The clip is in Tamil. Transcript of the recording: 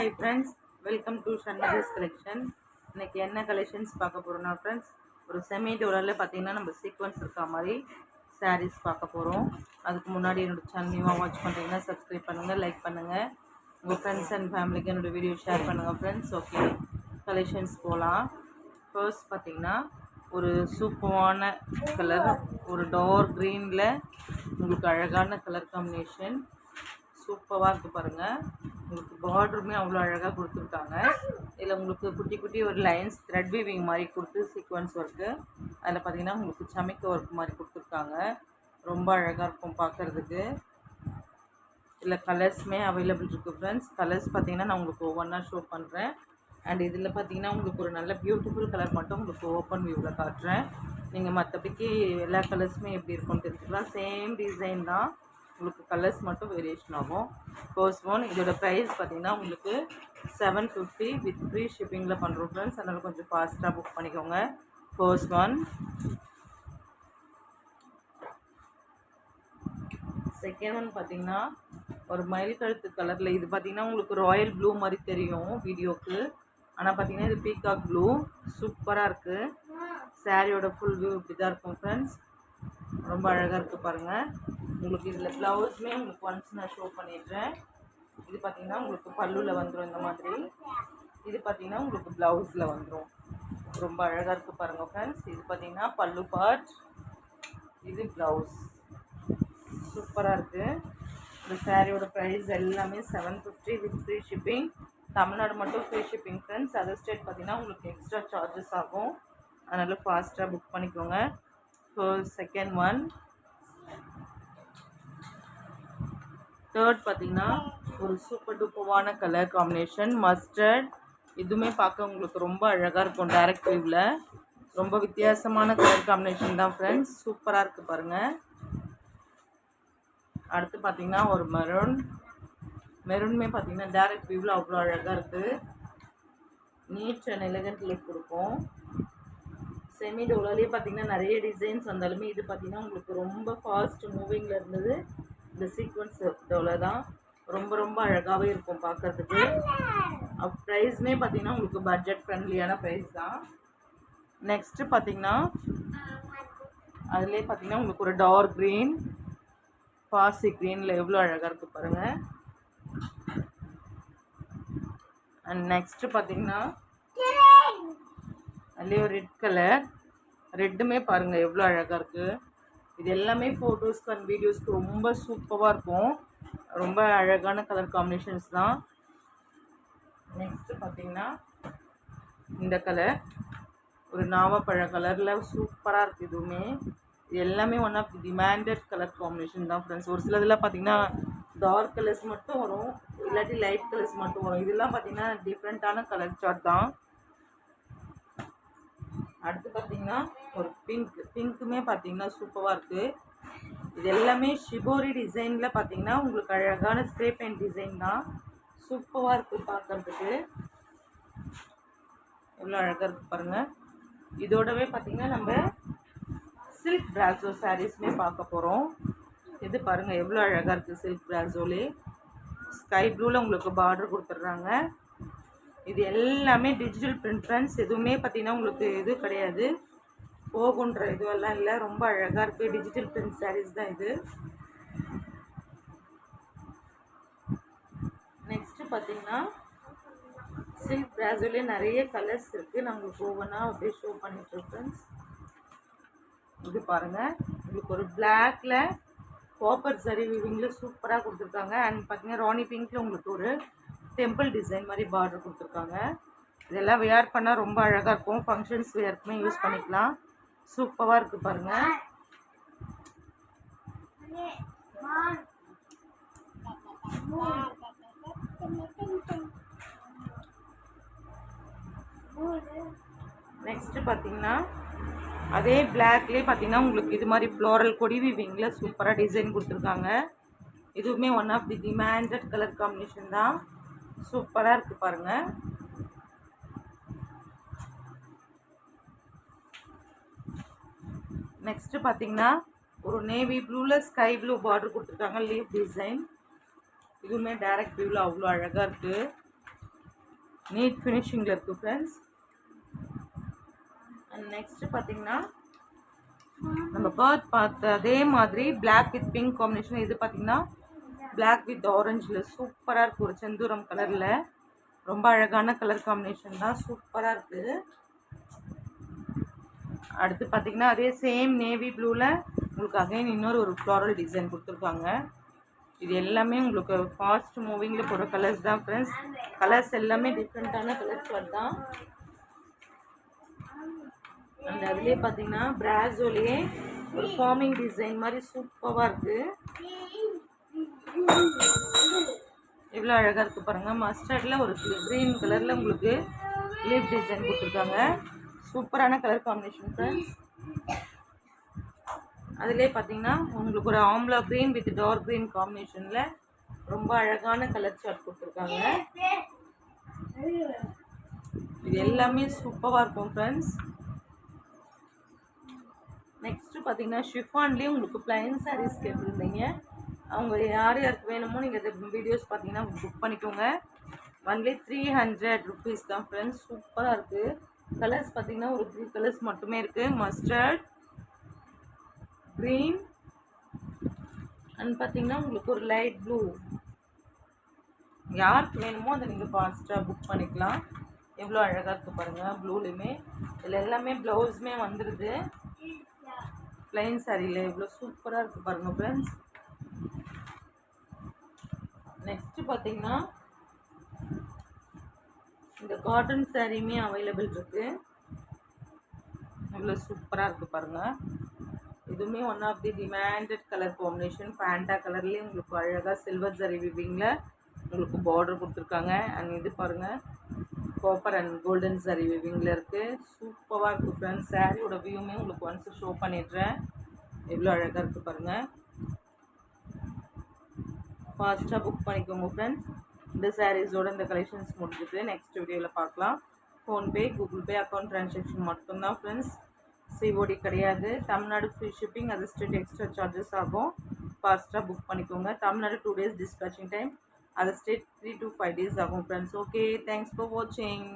Hi friends, welcome to Shanmug's collection. இன்னைக்கு என்ன கலெக்ஷன்ஸ் பார்க்க போறோம்னா ஃப்ரெண்ட்ஸ், ஒரு செமி டோலர்ல பார்த்தீங்கன்னா நம்ம சீக்வன்ஸ் இருக்க மாதிரி சாரீஸ் பார்க்க போறோம். அதுக்கு முன்னாடி என்னோட சேனல் நியூவா வாட்ச் பண்றீங்கன்னா சப்ஸ்கிரைப் பண்ணுங்க, லைக் பண்ணுங்க, உங்க ஃப்ரெண்ட்ஸ் அண்ட் ஃபேமிலிக்கு என்னோட வீடியோ ஷேர் பண்ணுங்க ஃப்ரெண்ட்ஸ். ஓகே, கலெக்ஷன்ஸ் போகலாம். ஃபர்ஸ்ட் பார்த்தீங்கன்னா ஒரு சூப்பரான கலர், ஒரு டார்க் க்ரீனில் உங்களுக்கு அழகான கலர் காம்பினேஷன் சூப்பராக இருக்குது பாருங்கள். உங்களுக்கு பார்டருமே அவ்வளோ அழகாக கொடுத்துருக்காங்க. இதில் உங்களுக்கு குட்டி குட்டி ஒரு லைன்ஸ் த்ரெட் வீவிங் மாதிரி கொடுத்து சீக்வன்ஸ் ஒர்க்கு, அதில் பார்த்தீங்கன்னா உங்களுக்கு சமைக்க ஒர்க் மாதிரி கொடுத்துருக்காங்க. ரொம்ப அழகாக இருக்கும் பார்க்குறதுக்கு. இதில் கலர்ஸுமே அவைலபிள் இருக்குது ஃப்ரெண்ட்ஸ். கலர்ஸ் பார்த்தீங்கன்னா நான் உங்களுக்கு ஒவ்வொன்றா ஷோ பண்ணுறேன். அண்ட் இதில் பார்த்தீங்கன்னா உங்களுக்கு ஒரு நல்ல பியூட்டிஃபுல் கலர் மட்டும் உங்களுக்கு ஓப்பன் வியூவில் காட்டுறேன். நீங்கள் மற்றபடிக்கு எல்லா கலர்ஸுமே எப்படி இருக்கும்னு தெரிஞ்சுக்கலாம். சேம் டிசைன் தான், உங்களுக்கு கலர்ஸ் மட்டும் வேரியேஷன் ஆகும். ஃபர்ஸ்ட் ஒன், இதோட ப்ரைஸ் பார்த்தீங்கன்னா உங்களுக்கு 750 வித் ஃப்ரீ ஷிப்பிங்கில் பண்ணுறோம் ஃப்ரெண்ட்ஸ். அதனால் கொஞ்சம் ஃபாஸ்ட்டாக புக் பண்ணிக்கோங்க. First one. செகண்ட் ஒன் பார்த்தீங்கன்னா ஒரு மயில் கழுத்து கலரில், இது பார்த்தீங்கன்னா உங்களுக்கு ராயல் ப்ளூ மாதிரி தெரியும் வீடியோக்கு, ஆனால் பார்த்தீங்கன்னா இது பீகாக் ப்ளூ. சூப்பராக இருக்குது. சாரியோட ஃபுல் வியூ இப்படி தான் இருக்கும் ஃப்ரெண்ட்ஸ். ரொம்ப அழகாக இருக்குது பாருங்கள். உங்களுக்கு இதில் ப்ளவுஸுமே உங்களுக்கு ஒன்ஸ் நான் ஷோ பண்ணிடுறேன். இது பார்த்திங்கன்னா உங்களுக்கு பல்லுவில் வந்துடும் இந்த மாதிரி. இது பார்த்திங்கன்னா உங்களுக்கு ப்ளவுஸில் வந்துடும். ரொம்ப அழகாக இருக்குது பாருங்கள் ஃப்ரெண்ட்ஸ். இது பார்த்திங்கன்னா பல்லு பார்ட், இது ப்ளவுஸ். சூப்பராக இருக்குது. இந்த சாரியோட ப்ரைஸ் எல்லாமே 750 வித் ஃப்ரீ ஷிப்பிங். தமிழ்நாடு மட்டும் free shipping friends. Other state பார்த்திங்கன்னா உங்களுக்கு எக்ஸ்ட்ரா சார்ஜஸ் ஆகும். அதனால் ஃபாஸ்ட்டாக புக் பண்ணிக்கோங்க. So second one. தேர்ட் பார்த்தீங்கன்னா ஒரு சூப்பர் டூப்பரான கலர் காம்பினேஷன் மஸ்டர்ட். இதுவுமே பார்க்க உங்களுக்கு ரொம்ப அழகாக இருக்கும் டைரக்ட் வியூவில். ரொம்ப வித்தியாசமான கலர் காம்பினேஷன் தான் ஃப்ரெண்ட்ஸ். சூப்பராக இருக்குது பாருங்கள். அடுத்து பார்த்தீங்கன்னா ஒரு மெரூன். மெரூனுமே பார்த்தீங்கன்னா டைரக்ட் வியூவில் அவ்வளோ அழகாக இருக்குது. நீட் அண்ட் எலிகண்ட் லுக் கொடுக்கும். செமி டோலாலே பார்த்தீங்கன்னா நிறைய டிசைன்ஸ் வந்தாலுமே இது பார்த்தீங்கன்னா உங்களுக்கு ரொம்ப ஃபாஸ்ட் மூவிங்கில் இருந்தது இந்த சீக்வன்ஸ் டோலா தான். ரொம்ப ரொம்ப அழகாகவே இருக்கும் பார்க்குறதுக்கு. ப்ரைஸுமே பார்த்தீங்கன்னா உங்களுக்கு பட்ஜெட் ஃப்ரெண்ட்லியான ப்ரைஸ் தான். நெக்ஸ்ட்டு பார்த்தீங்கன்னா அதிலே பார்த்தீங்கன்னா உங்களுக்கு ஒரு டார்க் க்ரீன், பாசி க்ரீனில் எவ்வளோ அழகாக இருக்குது பாருங்கள். அண்ட் நெக்ஸ்ட்டு பார்த்தீங்கன்னா அதுலேயே ஒரு ரெட் கலர். ரெட்டுமே பாருங்கள் எவ்வளோ அழகாக இருக்குது. இது எல்லாமே ஃபோட்டோஸ்க்கு அண்ட் வீடியோஸ்க்கு ரொம்ப சூப்பராக இருக்கும். ரொம்ப அழகான கலர் காம்பினேஷன்ஸ் தான். நெக்ஸ்ட்டு பார்த்தீங்கன்னா இந்த கலர் ஒரு நாவப்பழ கலரில் சூப்பராக இருக்குது. இதுவுமே இது எல்லாமே one of the demanded colour combination தான் ஃப்ரெண்ட்ஸ். ஒரு சிலதெல்லாம் பார்த்தீங்கன்னா டார்க் கலர்ஸ் மட்டும் வரும், இல்லாட்டி லைட் கலர்ஸ் மட்டும் வரும். இதெல்லாம் பார்த்தீங்கன்னா டிஃப்ரெண்ட்டான கலர் சார்ட் தான். அடுத்து பார்த்தீங்கன்னா ஒரு பிங்க். பிங்க்குமே பார்த்தீங்கன்னா சூப்பராக இருக்குது. இது எல்லாமே ஷிபோரி டிசைனில் பார்த்தீங்கன்னா உங்களுக்கு அழகான ஸ்ப்ரே பெயிண்ட் டிசைன் தான். சூப்பராக இருக்குது பார்க்குறதுக்கு. எவ்வளோ அழகாக இருக்குது பாருங்கள். இதோடவே பார்த்தீங்கன்னா நம்ம சில்க் பிராசோ சாரீஸ்மே பார்க்க போகிறோம். இது பாருங்கள் எவ்வளோ அழகாக இருக்குது. சில்க் பிராசோலே ஸ்கை ப்ளூவில் உங்களுக்கு பார்டர் கொடுத்துட்றாங்க. இது எல்லாமே டிஜிட்டல் பிரிண்ட் ஃப்ரெண்ட்ஸ். எதுவுமே பார்த்தீங்கன்னா உங்களுக்கு இது கிடையாது, போகுன்ற இதுவெல்லாம் இல்லை. ரொம்ப அழகாக இருக்குது. டிஜிட்டல் பிரிண்ட் சாரீஸ் தான் இது. நெக்ஸ்ட்டு பார்த்தீங்கன்னா சில்க் பிராசோலே நிறைய கலர்ஸ் இருக்குது. நான் உங்களுக்கு ஒவ்வொன்றா அப்படியே ஷோ பண்ணிட்டுருக்கேன் ஃப்ரெண்ட்ஸ். இது பாருங்கள், உங்களுக்கு ஒரு பிளாக்ல காப்பர் சரி விவிங்கில் சூப்பராக கொடுத்துருக்காங்க. அண்ட் பார்த்தீங்கன்னா ராணி பிங்க்கில் உங்களுக்கு ஒரு டெம்பிள் டிசைன் மாதிரி பார்டர் கொடுத்துருக்காங்க. இதெல்லாம் வேர் பண்ணால் ரொம்ப அழகாக இருக்கும். ஃபங்க்ஷன்ஸ் வேர்க்குமே யூஸ் பண்ணிக்கலாம். சூப்பராக இருக்குது பாருங்கள். நெக்ஸ்ட்டு பார்த்தீங்கன்னா அதே பிளாக்லேயே பார்த்தீங்கன்னா உங்களுக்கு இது மாதிரி ஃப்ளோரல் கொடி வீவிங்கில் சூப்பராக டிசைன் கொடுத்துருக்காங்க. இதுவுமே one of the demanded colour combination தான். சூப்பராக இருக்குது பாருங்கள். நெக்ஸ்ட்டு பார்த்தீங்கன்னா ஒரு நேவி ப்ளூவில் ஸ்கை ப்ளூ பார்டர் கொடுத்துருக்காங்க லீவ் டிசைன். இதுவுமே டைரக்ட் வியூவில் அவ்வளோ அழகாக இருக்குது. நீட் ஃபினிஷிங்கில் இருக்குது ஃப்ரெண்ட்ஸ். அண்ட் நெக்ஸ்ட்டு பார்த்தீங்கன்னா நம்ம பேர்ட் பார்த்த அதே மாதிரி பிளாக் வித் பிங்க் காம்பினேஷன். இது பார்த்தீங்கன்னா பிளாக் வித் ஆரஞ்சில் சூப்பராக இருக்குது. ஒரு செந்தூரம் கலரில் ரொம்ப அழகான கலர் காம்பினேஷன் தான், சூப்பராக இருக்குது. அடுத்து பார்த்தீங்கன்னா அதே சேம் நேவி ப்ளூவில் உங்களுக்கு அகைன் இன்னொரு ஒரு ஃப்ளாரல் டிசைன் கொடுத்துருக்காங்க. இது எல்லாமே உங்களுக்கு ஃபாஸ்ட் மூவிங்கில் போகிற கலர்ஸ் தான் ஃப்ரெண்ட்ஸ். கலர்ஸ் எல்லாமே டிஃப்ரெண்ட்டான கலர்ஸ் தான். அந்த அதுலேயே பார்த்தீங்கன்னா பிராசோலேயே ஒரு ஃபார்மிங் டிசைன் மாதிரி சூப்பராக இருக்குது. எவ்வளோ அழகாக இருக்குது பாருங்கள். மஸ்டர்டில் ஒரு க்ரீன் கலரில் உங்களுக்கு லீஃப் டிசைன் கொடுத்துருக்காங்க. சூப்பரான கலர் காம்பினேஷன் ஃப்ரெண்ட்ஸ். அதுலேயே பார்த்தீங்கன்னா உங்களுக்கு ஒரு amla green with dark green காம்பினேஷனில் ரொம்ப அழகான கலர் சார்ட் கொடுத்துருக்காங்க. இது எல்லாமே சூப்பராக இருக்கும் ஃப்ரெண்ட்ஸ். நெக்ஸ்ட்டு பார்த்தீங்கன்னா ஷிஃபான்லேயே உங்களுக்கு பிளைன் சாரீஸ் கேட்டிருந்தீங்க. அவங்க யார் யாருக்கு வேணுமோ நீங்கள் இந்த வீடியோஸ் பார்த்தீங்கன்னா புக் பண்ணிக்கோங்க. ஒன்லி 300 ருபீஸ் தான் ஃப்ரெண்ட்ஸ். சூப்பராக இருக்குது. கலர்ஸ் பார்த்தீங்கன்னா ஒரு 3 கலர்ஸ் மட்டுமே இருக்குது. மஸ்டர்ட், க்ரீன் அண்ட் பார்த்தீங்கன்னா உங்களுக்கு ஒரு லைட் ப்ளூ. யாருக்கு வேணுமோ அதை நீங்கள் ஃபாஸ்ட்டாக புக் பண்ணிக்கலாம். எவ்வளோ அழகாக இருக்குது பாருங்கள். ப்ளூலேயுமே இதில் எல்லாமே ப்ளவுஸுமே வந்துடுது. பிளைன் சாரியில் எவ்வளோ சூப்பராக இருக்குது பாருங்கள் ஃப்ரெண்ட்ஸ். நெக்ஸ்ட்டு பார்த்தீங்கன்னா இந்த காட்டன் சாரியுமே அவைலபிள் இருக்குது. எவ்வளோ சூப்பராக இருக்குது பாருங்கள். இதுவுமே one of the demanded colour combination. Fanta கலர்லேயே உங்களுக்கு அழகாக சில்வர் ஜரி விவிங்கில் உங்களுக்கு பார்டர் கொடுத்துருக்காங்க. அண்ட் இது பாருங்கள் காப்பர் அண்ட் கோல்டன் ஜரி விவிங்கில் இருக்குது. சூப்பராக இருக்குது ஃப்ரெண்ட்ஸ். சாரியோட வியூமே உங்களுக்கு ஒன்ஸ் ஷோ பண்ணிடுறேன். எவ்வளோ அழகாக இருக்குது பாருங்கள். ஃபாஸ்ட்டாக புக் பண்ணிக்கோங்க ஃப்ரெண்ட்ஸ். இந்த சாரீஸோட இந்த கலெக்ஷன்ஸ் முடிஞ்சுட்டு நெக்ஸ்ட் வீடியோவில் பார்க்கலாம். PhonePe, Google Pay account transaction மட்டும்தான் ஃப்ரெண்ட்ஸ். சிஓடி கிடையாது. தமிழ்நாடு ஃப்ரீ ஷிப்பிங், அது ஸ்டேட் எக்ஸ்ட்ரா சார்ஜஸ் ஆகும். ஃபாஸ்ட்டாக புக் பண்ணிக்கோங்க. தமிழ்நாடு 2 days டிஸ்பேச்சிங் டைம், அது ஸ்டேட் 3 to 5 days ஆகும் ஃப்ரெண்ட்ஸ். ஓகே, தேங்க்ஸ் ஃபார் வாட்சிங்.